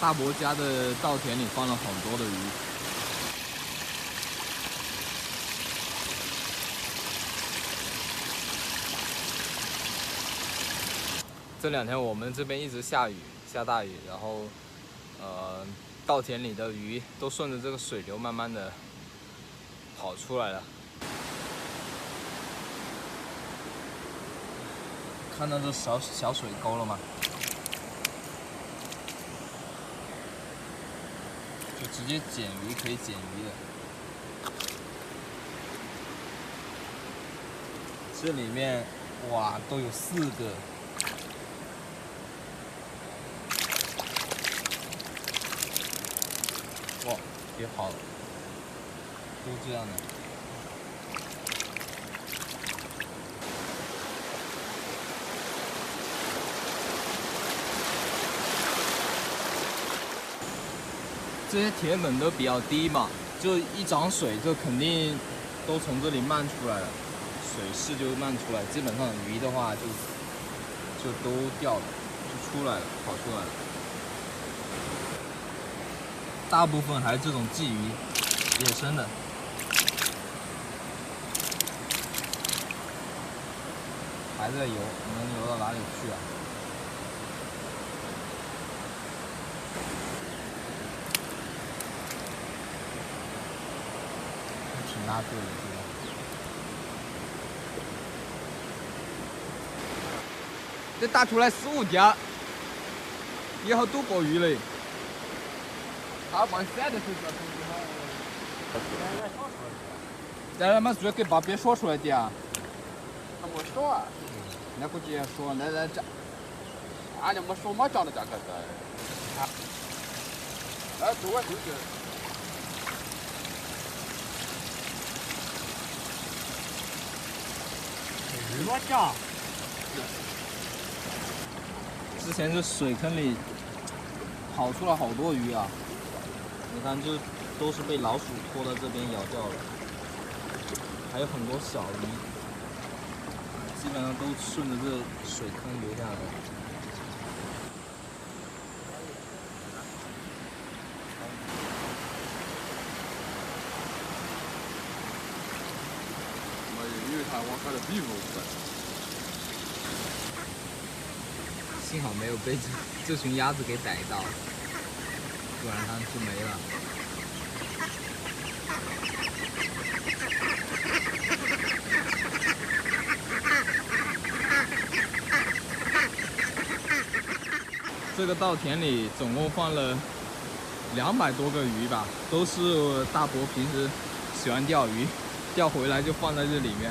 大伯家的稻田里放了好多的鱼。这2天我们这边一直下雨，下大雨，然后稻田里的鱼都顺着这个水流慢慢的跑出来了。看到这小水沟了吗？就直接捡鱼，可以捡鱼的。这里面哇都有4个。哇，别跑了，都这样的。这些铁本都比较低嘛，就一涨水就肯定都从这里漫出来了，水势就漫出来，基本上鱼的话就都掉了，就出来了，跑出来了。大部分还是这种鲫鱼，野生的。还在游，能游到哪里去啊？挺大个的，这个。这打出来15条，以后多过鱼嘞。他往散的时候就好。咱他妈最给把别说出来的啊！他没说啊，那估计说那这，俺家没说嘛，讲的这个的。哎，多就是。鱼么讲？之前这水坑里跑出了好多鱼啊！你看，这都是被老鼠拖到这边咬掉了，还有很多小鱼，基本上都顺着这水坑流下来。因为它往下的地方在。幸好没有被这群鸭子给逮到，不然它就没了。这个稻田里总共放了200多个鱼吧，都是大伯平时喜欢钓鱼，钓回来就放在这里面。